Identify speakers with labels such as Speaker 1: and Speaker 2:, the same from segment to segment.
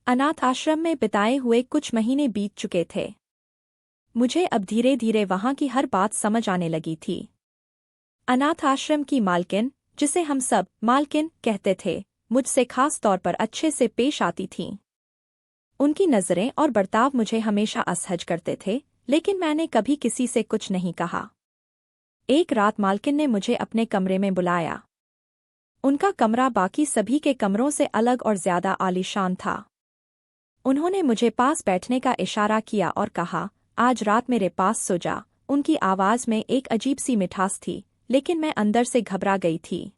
Speaker 1: अनाथ आश्रम में बिताए हुए कुछ महीने बीत चुके थे। मुझे अब धीरे धीरे वहां की हर बात समझ आने लगी थी। अनाथ आश्रम की मालकिन, जिसे हम सब मालकिन कहते थे, मुझसे खास तौर पर अच्छे से पेश आती थीं। उनकी नज़रें और बर्ताव मुझे हमेशा असहज करते थे, लेकिन मैंने कभी किसी से कुछ नहीं कहा। एक रात मालकिन ने मुझे अपने कमरे में बुलाया। उनका कमरा बाकी सभी के कमरों से अलग और ज्यादा आलीशान था। उन्होंने मुझे पास बैठने का इशारा किया और कहा, आज रात मेरे पास सो जा। उनकी आवाज में एक अजीब सी मिठास थी, लेकिन मैं अंदर से घबरा गई थी।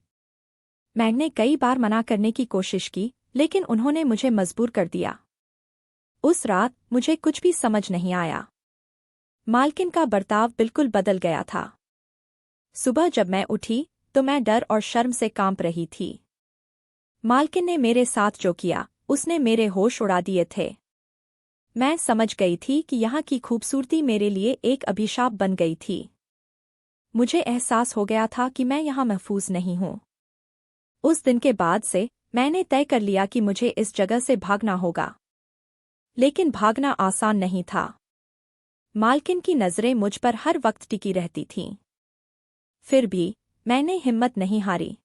Speaker 1: मैंने कई बार मना करने की कोशिश की, लेकिन उन्होंने मुझे मजबूर कर दिया। उस रात मुझे कुछ भी समझ नहीं आया। मालकिन का बर्ताव बिल्कुल बदल गया था। सुबह जब मैं उठी तो मैं डर और शर्म से कांप रही थी। मालकिन ने मेरे साथ जो किया, उसने मेरे होश उड़ा दिए थे। मैं समझ गई थी कि यहाँ की खूबसूरती मेरे लिए एक अभिशाप बन गई थी। मुझे एहसास हो गया था कि मैं यहाँ महफूज नहीं हूँ। उस दिन के बाद से मैंने तय कर लिया कि मुझे इस जगह से भागना होगा। लेकिन भागना आसान नहीं था। मालकिन की नज़रें मुझ पर हर वक्त टिकी रहती थीं। फिर भी मैंने हिम्मत नहीं हारी।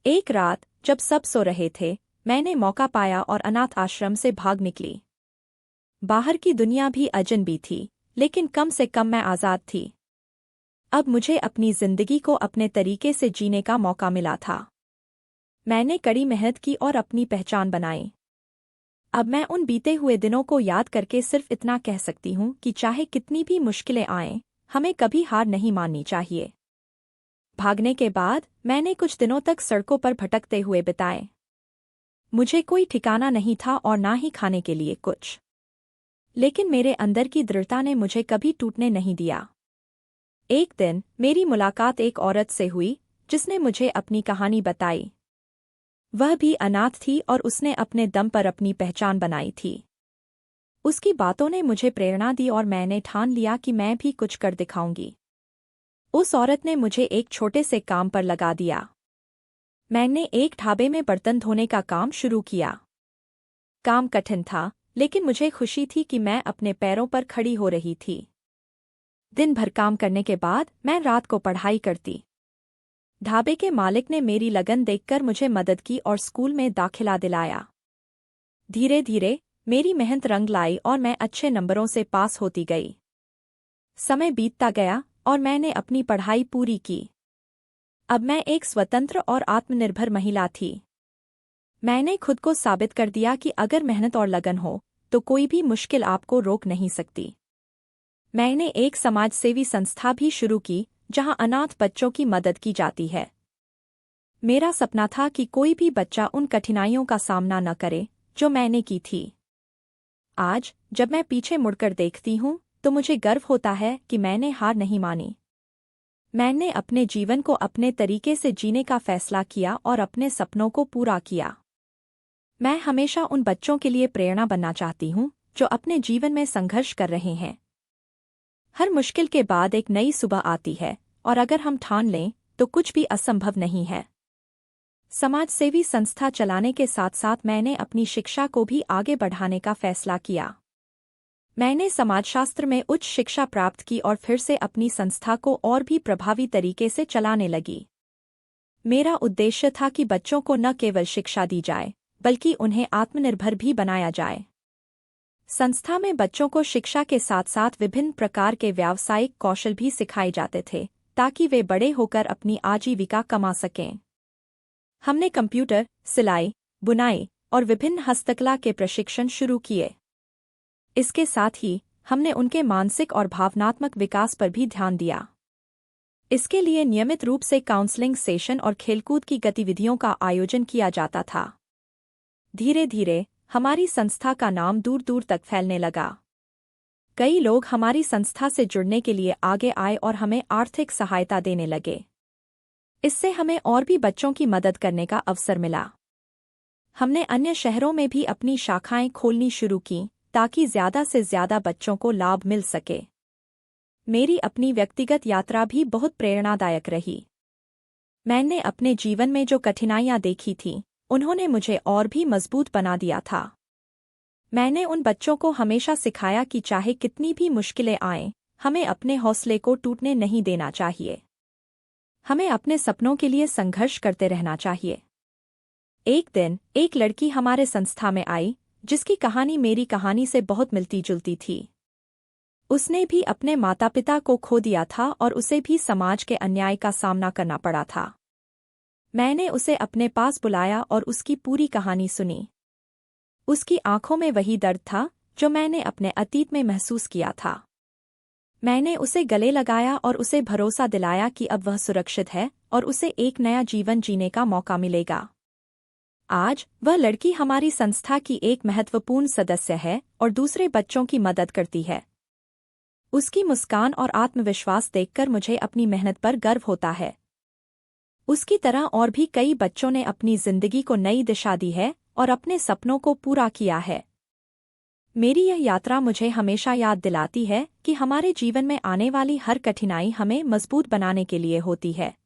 Speaker 1: एक रात जब सब सो रहे थे, मैंने मौका पाया और अनाथ आश्रम से भाग निकली। बाहर की दुनिया भी अजनबी थी, लेकिन कम से कम मैं आज़ाद थी। अब मुझे अपनी जिंदगी को अपने तरीके से जीने का मौका मिला था। मैंने कड़ी मेहनत की और अपनी पहचान बनाई। अब मैं उन बीते हुए दिनों को याद करके सिर्फ इतना कह सकती हूँ कि चाहे कितनी भी मुश्किलें आएं, हमें कभी हार नहीं माननी चाहिए। भागने के बाद मैंने कुछ दिनों तक सड़कों पर भटकते हुए बिताए। मुझे कोई ठिकाना नहीं था और ना ही खाने के लिए कुछ। लेकिन मेरे अंदर की दृढ़ता ने मुझे कभी टूटने नहीं दिया। एक दिन मेरी मुलाकात एक औरत से हुई, जिसने मुझे अपनी कहानी बताई। वह भी अनाथ थी और उसने अपने दम पर अपनी पहचान बनाई थी। उसकी बातों ने मुझे प्रेरणा दी और मैंने ठान लिया कि मैं भी कुछ कर दिखाऊंगी। उस औरत ने मुझे एक छोटे से काम पर लगा दिया। मैंने एक ढाबे में बर्तन धोने का काम शुरू किया। काम कठिन था, लेकिन मुझे खुशी थी कि मैं अपने पैरों पर खड़ी हो रही थी। दिन भर काम करने के बाद मैं रात को पढ़ाई करती। ढाबे के मालिक ने मेरी लगन देखकर मुझे मदद की और स्कूल में दाखिला दिलाया। धीरे धीरे मेरी मेहनत रंग लाई और मैं अच्छे नंबरों से पास होती गई। समय बीतता गया और मैंने अपनी पढ़ाई पूरी की। अब मैं एक स्वतंत्र और आत्मनिर्भर महिला थी। मैंने खुद को साबित कर दिया कि अगर मेहनत और लगन हो, तो कोई भी मुश्किल आपको रोक नहीं सकती। मैंने एक समाजसेवी संस्था भी शुरू की, जहां अनाथ बच्चों की मदद की जाती है। मेरा सपना था कि कोई भी बच्चा उन कठिनाइयों का सामना न करे जो मैंने की थी। आज जब मैं पीछे मुड़कर देखती हूँ, तो मुझे गर्व होता है कि मैंने हार नहीं मानी। मैंने अपने जीवन को अपने तरीके से जीने का फैसला किया और अपने सपनों को पूरा किया। मैं हमेशा उन बच्चों के लिए प्रेरणा बनना चाहती हूँ जो अपने जीवन में संघर्ष कर रहे हैं। हर मुश्किल के बाद एक नई सुबह आती है, और अगर हम ठान लें तो कुछ भी असंभव नहीं है। समाजसेवी संस्था चलाने के साथ साथ मैंने अपनी शिक्षा को भी आगे बढ़ाने का फैसला किया। मैंने समाजशास्त्र में उच्च शिक्षा प्राप्त की और फिर से अपनी संस्था को और भी प्रभावी तरीके से चलाने लगी। मेरा उद्देश्य था कि बच्चों को न केवल शिक्षा दी जाए, बल्कि उन्हें आत्मनिर्भर भी बनाया जाए। संस्था में बच्चों को शिक्षा के साथ साथ विभिन्न प्रकार के व्यावसायिक कौशल भी सिखाए जाते थे, ताकि वे बड़े होकर अपनी आजीविका कमा सकें। हमने कंप्यूटर, सिलाई, बुनाई और विभिन्न हस्तकला के प्रशिक्षण शुरू किए। इसके साथ ही हमने उनके मानसिक और भावनात्मक विकास पर भी ध्यान दिया। इसके लिए नियमित रूप से काउंसलिंग सेशन और खेलकूद की गतिविधियों का आयोजन किया जाता था। धीरे धीरे हमारी संस्था का नाम दूर दूर तक फैलने लगा। कई लोग हमारी संस्था से जुड़ने के लिए आगे आए और हमें आर्थिक सहायता देने लगे। इससे हमें और भी बच्चों की मदद करने का अवसर मिला। हमने अन्य शहरों में भी अपनी शाखाएं खोलनी शुरू की, ताकि ज्यादा से ज्यादा बच्चों को लाभ मिल सके। मेरी अपनी व्यक्तिगत यात्रा भी बहुत प्रेरणादायक रही। मैंने अपने जीवन में जो कठिनाइयां देखी थीं, उन्होंने मुझे और भी मजबूत बना दिया था। मैंने उन बच्चों को हमेशा सिखाया कि चाहे कितनी भी मुश्किलें आएं, हमें अपने हौसले को टूटने नहीं देना चाहिए। हमें अपने सपनों के लिए संघर्ष करते रहना चाहिए। एक दिन एक लड़की हमारे संस्था में आई, जिसकी कहानी मेरी कहानी से बहुत मिलती-जुलती थी। उसने भी अपने माता-पिता को खो दिया था और उसे भी समाज के अन्याय का सामना करना पड़ा था। मैंने उसे अपने पास बुलाया और उसकी पूरी कहानी सुनी। उसकी आंखों में वही दर्द था जो मैंने अपने अतीत में महसूस किया था। मैंने उसे गले लगाया और उसे भरोसा दिलाया कि अब वह सुरक्षित है और उसे एक नया जीवन जीने का मौका मिलेगा। आज वह लड़की हमारी संस्था की एक महत्वपूर्ण सदस्य है और दूसरे बच्चों की मदद करती है। उसकी मुस्कान और आत्मविश्वास देखकर मुझे अपनी मेहनत पर गर्व होता है। उसकी तरह और भी कई बच्चों ने अपनी जिंदगी को नई दिशा दी है और अपने सपनों को पूरा किया है। मेरी यह यात्रा मुझे हमेशा याद दिलाती है कि हमारे जीवन में आने वाली हर कठिनाई हमें मजबूत बनाने के लिए होती है।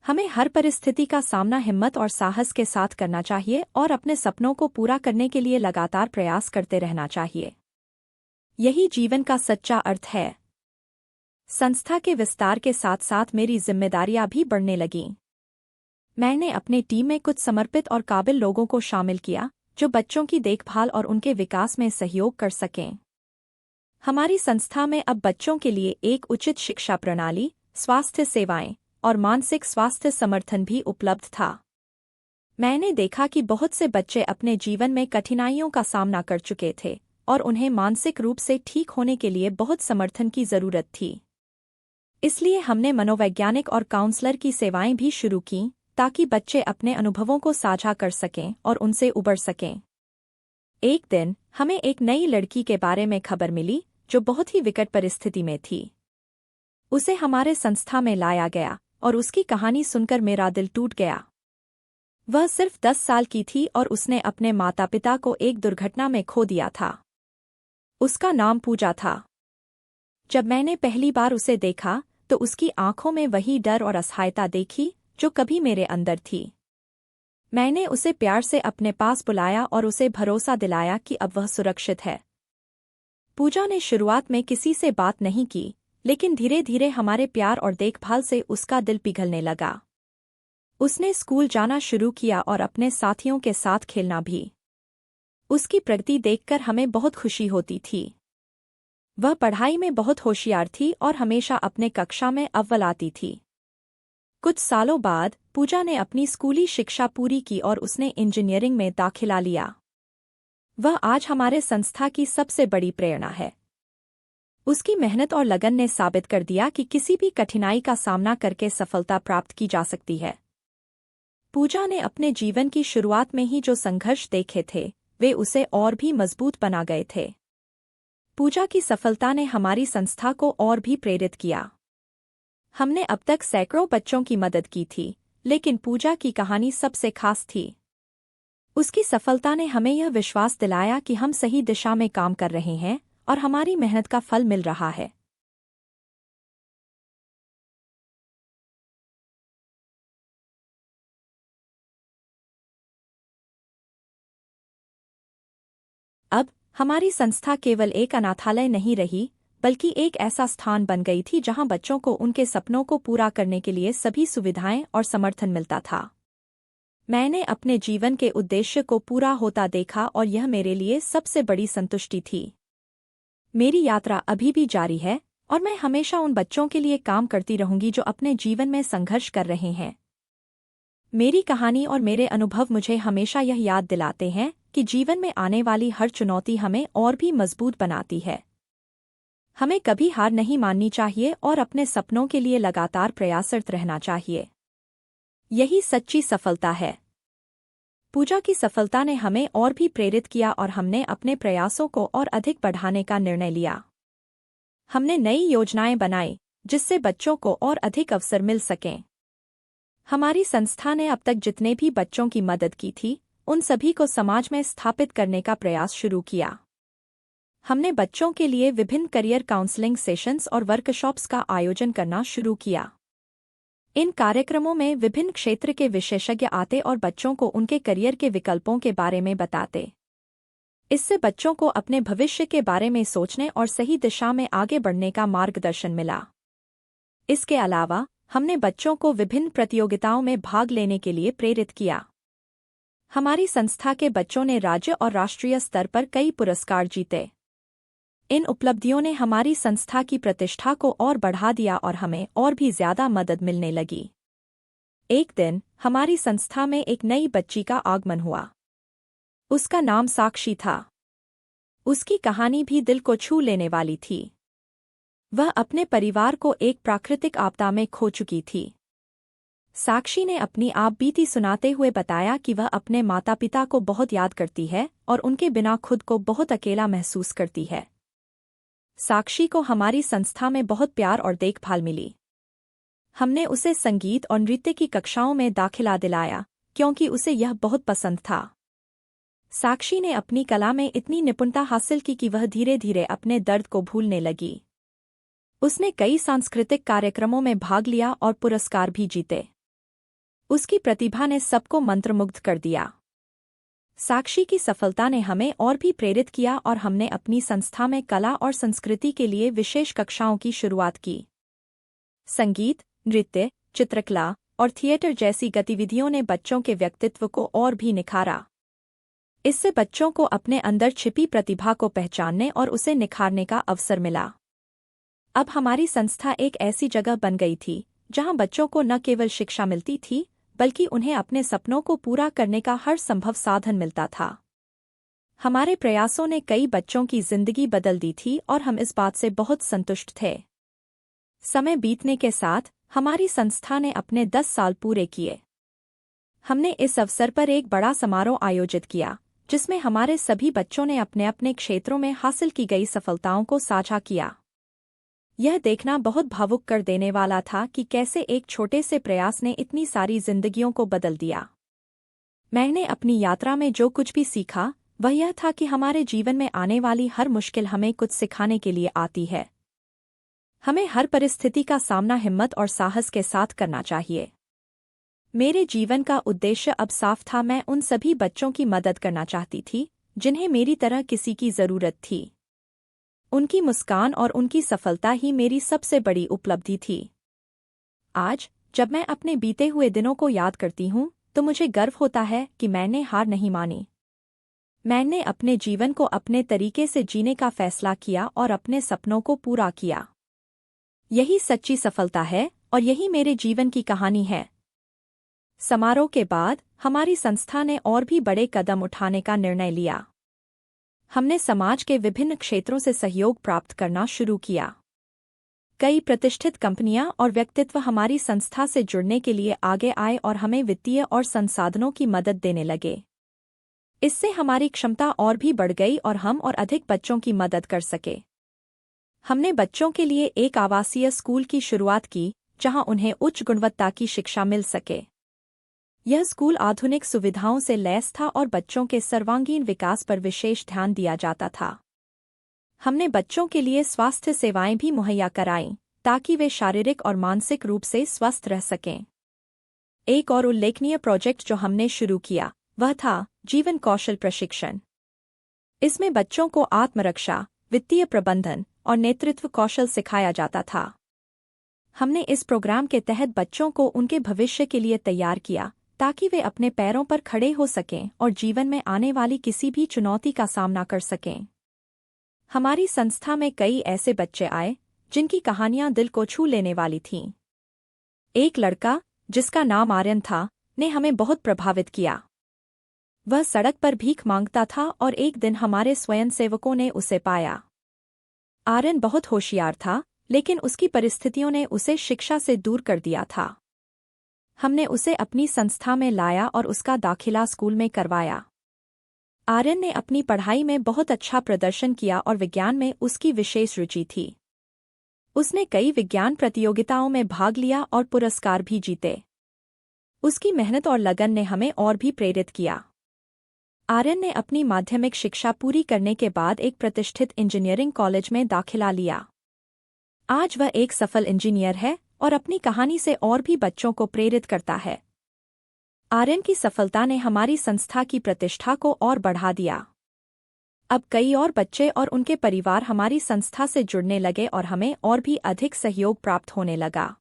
Speaker 1: हमें हर परिस्थिति का सामना हिम्मत और साहस के साथ करना चाहिए और अपने सपनों को पूरा करने के लिए लगातार प्रयास करते रहना चाहिए। यही जीवन का सच्चा अर्थ है। संस्था के विस्तार के साथ साथ मेरी जिम्मेदारियां भी बढ़ने लगीं। मैंने अपने टीम में कुछ समर्पित और काबिल लोगों को शामिल किया, जो बच्चों की देखभाल और उनके विकास में सहयोग कर सकें। हमारी संस्था में अब बच्चों के लिए एक उचित शिक्षा प्रणाली, स्वास्थ्य सेवाएं और मानसिक स्वास्थ्य समर्थन भी उपलब्ध था। मैंने देखा कि बहुत से बच्चे अपने जीवन में कठिनाइयों का सामना कर चुके थे और उन्हें मानसिक रूप से ठीक होने के लिए बहुत समर्थन की जरूरत थी। इसलिए हमने मनोवैज्ञानिक और काउंसलर की सेवाएं भी शुरू कीं, ताकि बच्चे अपने अनुभवों को साझा कर सकें और उनसे उबर सकें। एक दिन हमें एक नई लड़की के बारे में खबर मिली जो बहुत ही विकट परिस्थिति में थी। उसे हमारे संस्था में लाया गया और उसकी कहानी सुनकर मेरा दिल टूट गया। वह सिर्फ 10 साल की थी और उसने अपने माता-पिता को एक दुर्घटना में खो दिया था। उसका नाम पूजा था। जब मैंने पहली बार उसे देखा तो उसकी आंखों में वही डर और असहायता देखी जो कभी मेरे अंदर थी। मैंने उसे प्यार से अपने पास बुलाया और उसे भरोसा दिलाया कि अब वह सुरक्षित है। पूजा ने शुरुआत में किसी से बात नहीं की, लेकिन धीरे धीरे हमारे प्यार और देखभाल से उसका दिल पिघलने लगा। उसने स्कूल जाना शुरू किया और अपने साथियों के साथ खेलना भी। उसकी प्रगति देखकर हमें बहुत खुशी होती थी। वह पढ़ाई में बहुत होशियार थी और हमेशा अपने कक्षा में अव्वल आती थी। कुछ सालों बाद पूजा ने अपनी स्कूली शिक्षा पूरी की और उसने इंजीनियरिंग में दाखिला लिया। वह आज हमारे संस्था की सबसे बड़ी प्रेरणा है। उसकी मेहनत और लगन ने साबित कर दिया कि किसी भी कठिनाई का सामना करके सफलता प्राप्त की जा सकती है। पूजा ने अपने जीवन की शुरुआत में ही जो संघर्ष देखे थे, वे उसे और भी मजबूत बना गए थे। पूजा की सफलता ने हमारी संस्था को और भी प्रेरित किया। हमने अब तक सैकड़ों बच्चों की मदद की थी, लेकिन पूजा की कहानी सबसे खास थी। उसकी सफलता ने हमें यह विश्वास दिलाया कि हम सही दिशा में काम कर रहे हैं और हमारी मेहनत का फल मिल रहा है। अब हमारी संस्था केवल एक अनाथालय नहीं रही, बल्कि एक ऐसा स्थान बन गई थी जहां बच्चों को उनके सपनों को पूरा करने के लिए सभी सुविधाएं और समर्थन मिलता था। मैंने अपने जीवन के उद्देश्य को पूरा होता देखा और यह मेरे लिए सबसे बड़ी संतुष्टि थी। मेरी यात्रा अभी भी जारी है और मैं हमेशा उन बच्चों के लिए काम करती रहूंगी जो अपने जीवन में संघर्ष कर रहे हैं। मेरी कहानी और मेरे अनुभव मुझे हमेशा यह याद दिलाते हैं कि जीवन में आने वाली हर चुनौती हमें और भी मजबूत बनाती है। हमें कभी हार नहीं माननी चाहिए और अपने सपनों के लिए लगातार प्रयासरत रहना चाहिए। यही सच्ची सफलता है। पूजा की सफलता ने हमें और भी प्रेरित किया और हमने अपने प्रयासों को और अधिक बढ़ाने का निर्णय लिया। हमने नई योजनाएं बनाई जिससे बच्चों को और अधिक अवसर मिल सकें। हमारी संस्था ने अब तक जितने भी बच्चों की मदद की थी, उन सभी को समाज में स्थापित करने का प्रयास शुरू किया। हमने बच्चों के लिए विभिन्न करियर काउंसलिंग सेशंस और वर्कशॉप्स का आयोजन करना शुरू किया। इन कार्यक्रमों में विभिन्न क्षेत्र के विशेषज्ञ आते और बच्चों को उनके करियर के विकल्पों के बारे में बताते। इससे बच्चों को अपने भविष्य के बारे में सोचने और सही दिशा में आगे बढ़ने का मार्गदर्शन मिला। इसके अलावा हमने बच्चों को विभिन्न प्रतियोगिताओं में भाग लेने के लिए प्रेरित किया। हमारी संस्था के बच्चों ने राज्य और राष्ट्रीय स्तर पर कई पुरस्कार जीते। इन उपलब्धियों ने हमारी संस्था की प्रतिष्ठा को और बढ़ा दिया और हमें और भी ज्यादा मदद मिलने लगी। एक दिन हमारी संस्था में एक नई बच्ची का आगमन हुआ। उसका नाम साक्षी था। उसकी कहानी भी दिल को छू लेने वाली थी। वह अपने परिवार को एक प्राकृतिक आपदा में खो चुकी थी। साक्षी ने अपनी आप बीती सुनाते हुए बताया कि वह अपने माता पिता को बहुत याद करती है और उनके बिना खुद को बहुत अकेला महसूस करती है। साक्षी को हमारी संस्था में बहुत प्यार और देखभाल मिली। हमने उसे संगीत और नृत्य की कक्षाओं में दाखिला दिलाया क्योंकि उसे यह बहुत पसंद था। साक्षी ने अपनी कला में इतनी निपुणता हासिल की कि वह धीरे धीरे अपने दर्द को भूलने लगी। उसने कई सांस्कृतिक कार्यक्रमों में भाग लिया और पुरस्कार भी जीते। उसकी प्रतिभा ने सबको मंत्रमुग्ध कर दिया। साक्षी की सफलता ने हमें और भी प्रेरित किया और हमने अपनी संस्था में कला और संस्कृति के लिए विशेष कक्षाओं की शुरुआत की। संगीत, नृत्य, चित्रकला और थिएटर जैसी गतिविधियों ने बच्चों के व्यक्तित्व को और भी निखारा। इससे बच्चों को अपने अंदर छिपी प्रतिभा को पहचानने और उसे निखारने का अवसर मिला। अब हमारी संस्था एक ऐसी जगह बन गई थी जहां बच्चों को न केवल शिक्षा मिलती थी बल्कि उन्हें अपने सपनों को पूरा करने का हर संभव साधन मिलता था। हमारे प्रयासों ने कई बच्चों की जिंदगी बदल दी थी और हम इस बात से बहुत संतुष्ट थे। समय बीतने के साथ हमारी संस्था ने अपने 10 साल पूरे किए। हमने इस अवसर पर एक बड़ा समारोह आयोजित किया जिसमें हमारे सभी बच्चों ने अपने अपने क्षेत्रों में हासिल की गई सफलताओं को साझा किया। यह देखना बहुत भावुक कर देने वाला था कि कैसे एक छोटे से प्रयास ने इतनी सारी जिंदगियों को बदल दिया। मैंने अपनी यात्रा में जो कुछ भी सीखा वह यह था कि हमारे जीवन में आने वाली हर मुश्किल हमें कुछ सिखाने के लिए आती है। हमें हर परिस्थिति का सामना हिम्मत और साहस के साथ करना चाहिए। मेरे जीवन का उद्देश्य अब साफ था। मैं उन सभी बच्चों की मदद करना चाहती थी जिन्हें मेरी तरह किसी की जरूरत थी। उनकी मुस्कान और उनकी सफलता ही मेरी सबसे बड़ी उपलब्धि थी। आज जब मैं अपने बीते हुए दिनों को याद करती हूँ तो मुझे गर्व होता है कि मैंने हार नहीं मानी। मैंने अपने जीवन को अपने तरीके से जीने का फैसला किया और अपने सपनों को पूरा किया। यही सच्ची सफलता है और यही मेरे जीवन की कहानी है। समारोह के बाद हमारी संस्था ने और भी बड़े कदम उठाने का निर्णय लिया। हमने समाज के विभिन्न क्षेत्रों से सहयोग प्राप्त करना शुरू किया। कई प्रतिष्ठित कंपनियां और व्यक्तित्व हमारी संस्था से जुड़ने के लिए आगे आए और हमें वित्तीय और संसाधनों की मदद देने लगे। इससे हमारी क्षमता और भी बढ़ गई और हम और अधिक बच्चों की मदद कर सके। हमने बच्चों के लिए एक आवासीय स्कूल की शुरुआत की जहां उन्हें उच्च गुणवत्ता की शिक्षा मिल सके। यह स्कूल आधुनिक सुविधाओं से लैस था और बच्चों के सर्वांगीण विकास पर विशेष ध्यान दिया जाता था। हमने बच्चों के लिए स्वास्थ्य सेवाएं भी मुहैया कराईं ताकि वे शारीरिक और मानसिक रूप से स्वस्थ रह सकें। एक और उल्लेखनीय प्रोजेक्ट जो हमने शुरू किया वह था जीवन कौशल प्रशिक्षण। इसमें बच्चों को आत्मरक्षा, वित्तीय प्रबंधन और नेतृत्व कौशल सिखाया जाता था। हमने इस प्रोग्राम के तहत बच्चों को उनके भविष्य के लिए तैयार किया ताकि वे अपने पैरों पर खड़े हो सकें और जीवन में आने वाली किसी भी चुनौती का सामना कर सकें। हमारी संस्था में कई ऐसे बच्चे आए जिनकी कहानियां दिल को छू लेने वाली थीं। एक लड़का जिसका नाम आर्यन था ने हमें बहुत प्रभावित किया। वह सड़क पर भीख मांगता था और एक दिन हमारे स्वयंसेवकों ने उसे पाया। आर्यन बहुत होशियार था लेकिन उसकी परिस्थितियों ने उसे शिक्षा से दूर कर दिया था। हमने उसे अपनी संस्था में लाया और उसका दाखिला स्कूल में करवाया। आर्यन ने अपनी पढ़ाई में बहुत अच्छा प्रदर्शन किया और विज्ञान में उसकी विशेष रुचि थी। उसने कई विज्ञान प्रतियोगिताओं में भाग लिया और पुरस्कार भी जीते। उसकी मेहनत और लगन ने हमें और भी प्रेरित किया। आर्यन ने अपनी माध्यमिक शिक्षा पूरी करने के बाद एक प्रतिष्ठित इंजीनियरिंग कॉलेज में दाखिला लिया। आज वह एक सफल इंजीनियर है और अपनी कहानी से और भी बच्चों को प्रेरित करता है। आर्यन की सफलता ने हमारी संस्था की प्रतिष्ठा को और बढ़ा दिया। अब कई और बच्चे और उनके परिवार हमारी संस्था से जुड़ने लगे और हमें और भी अधिक सहयोग प्राप्त होने लगा।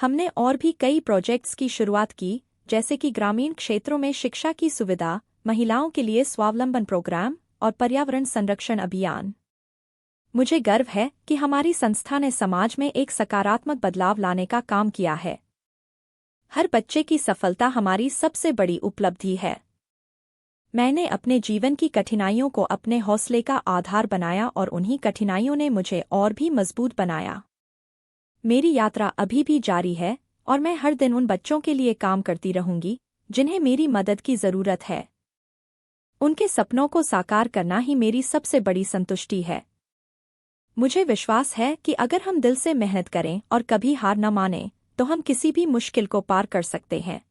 Speaker 1: हमने और भी कई प्रोजेक्ट्स की शुरुआत की, जैसे कि ग्रामीण क्षेत्रों में शिक्षा की सुविधा, महिलाओं के लिए स्वावलंबन प्रोग्राम और पर्यावरण संरक्षण अभियान। मुझे गर्व है कि हमारी संस्था ने समाज में एक सकारात्मक बदलाव लाने का काम किया है। हर बच्चे की सफलता हमारी सबसे बड़ी उपलब्धि है। मैंने अपने जीवन की कठिनाइयों को अपने हौसले का आधार बनाया और उन्हीं कठिनाइयों ने मुझे और भी मजबूत बनाया। मेरी यात्रा अभी भी जारी है और मैं हर दिन उन बच्चों के लिए काम करती रहूंगी जिन्हें मेरी मदद की जरूरत है। उनके सपनों को साकार करना ही मेरी सबसे बड़ी संतुष्टि है। मुझे विश्वास है कि अगर हम दिल से मेहनत करें और कभी हार न मानें, तो हम किसी भी मुश्किल को पार कर सकते हैं।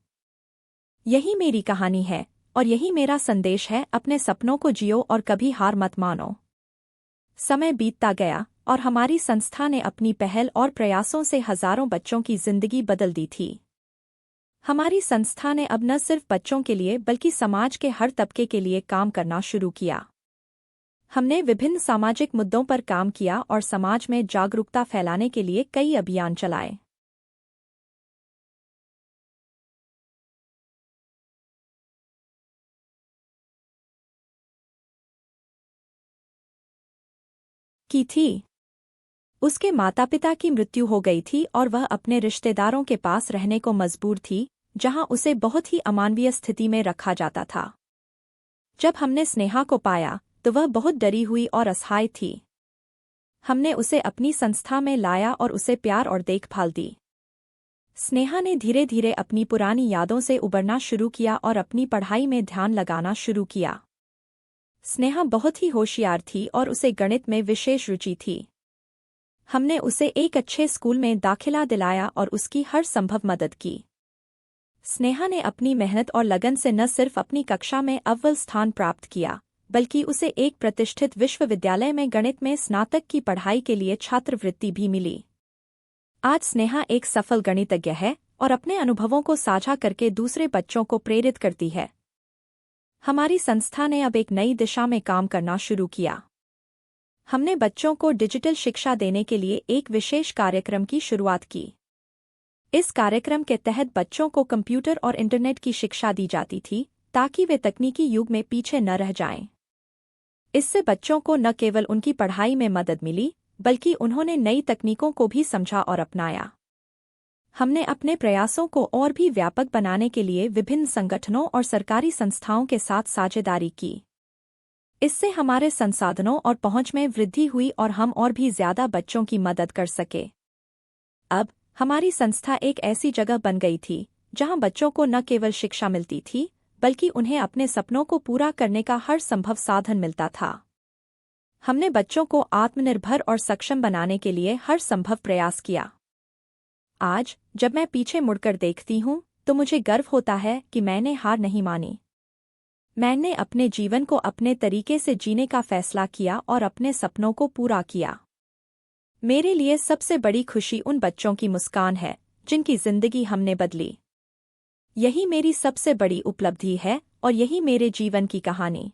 Speaker 1: यही मेरी कहानी है और यही मेरा संदेश है। अपने सपनों को जियो और कभी हार मत मानो। समय बीतता गया और हमारी संस्था ने अपनी पहल और प्रयासों से हजारों बच्चों की जिंदगी बदल दी थी। हमारी संस्था ने अब न सिर्फ बच्चों के लिए बल्कि समाज के हर तबके के लिए काम करना शुरू किया। हमने विभिन्न सामाजिक मुद्दों पर काम किया और समाज में जागरूकता फैलाने के लिए कई अभियान चलाए। की थी। उसके माता-पिता की मृत्यु हो गई थी और वह अपने रिश्तेदारों के पास रहने को मजबूर थी, जहां उसे बहुत ही अमानवीय स्थिति में रखा जाता था। जब हमने स्नेहा को पाया, तो वह बहुत डरी हुई और असहाय थी। हमने उसे अपनी संस्था में लाया और उसे प्यार और देखभाल दी। स्नेहा ने धीरे धीरे अपनी पुरानी यादों से उबरना शुरू किया और अपनी पढ़ाई में ध्यान लगाना शुरू किया। स्नेहा बहुत ही होशियार थी और उसे गणित में विशेष रुचि थी। हमने उसे एक अच्छे स्कूल में दाखिला दिलाया और उसकी हर संभव मदद की। स्नेहा ने अपनी मेहनत और लगन से न सिर्फ अपनी कक्षा में अव्वल स्थान प्राप्त किया, बल्कि उसे एक प्रतिष्ठित विश्वविद्यालय में गणित में स्नातक की पढ़ाई के लिए छात्रवृत्ति भी मिली। आज स्नेहा एक सफल गणितज्ञ है और अपने अनुभवों को साझा करके दूसरे बच्चों को प्रेरित करती है। हमारी संस्था ने अब एक नई दिशा में काम करना शुरू किया। हमने बच्चों को डिजिटल शिक्षा देने के लिए एक विशेष कार्यक्रम की शुरुआत की। इस कार्यक्रम के तहत बच्चों को कंप्यूटर और इंटरनेट की शिक्षा दी जाती थी, ताकि वे तकनीकी युग में पीछे न रह जाएं। इससे बच्चों को न केवल उनकी पढ़ाई में मदद मिली, बल्कि उन्होंने नई तकनीकों को भी समझा और अपनाया। हमने अपने प्रयासों को और भी व्यापक बनाने के लिए विभिन्न संगठनों और सरकारी संस्थाओं के साथ साझेदारी की। इससे हमारे संसाधनों और पहुंच में वृद्धि हुई और हम और भी ज्यादा बच्चों की मदद कर सके। अब हमारी संस्था एक ऐसी जगह बन गई थी जहां बच्चों को न केवल शिक्षा मिलती थी, बल्कि उन्हें अपने सपनों को पूरा करने का हर संभव साधन मिलता था। हमने बच्चों को आत्मनिर्भर और सक्षम बनाने के लिए हर संभव प्रयास किया। आज जब मैं पीछे मुड़कर देखती हूँ, तो मुझे गर्व होता है कि मैंने हार नहीं मानी। मैंने अपने जीवन को अपने तरीके से जीने का फैसला किया और अपने सपनों को पूरा किया। मेरे लिए सबसे बड़ी खुशी उन बच्चों की मुस्कान है जिनकी जिंदगी हमने बदली। यही मेरी सबसे बड़ी उपलब्धि है और यही मेरे जीवन की कहानी।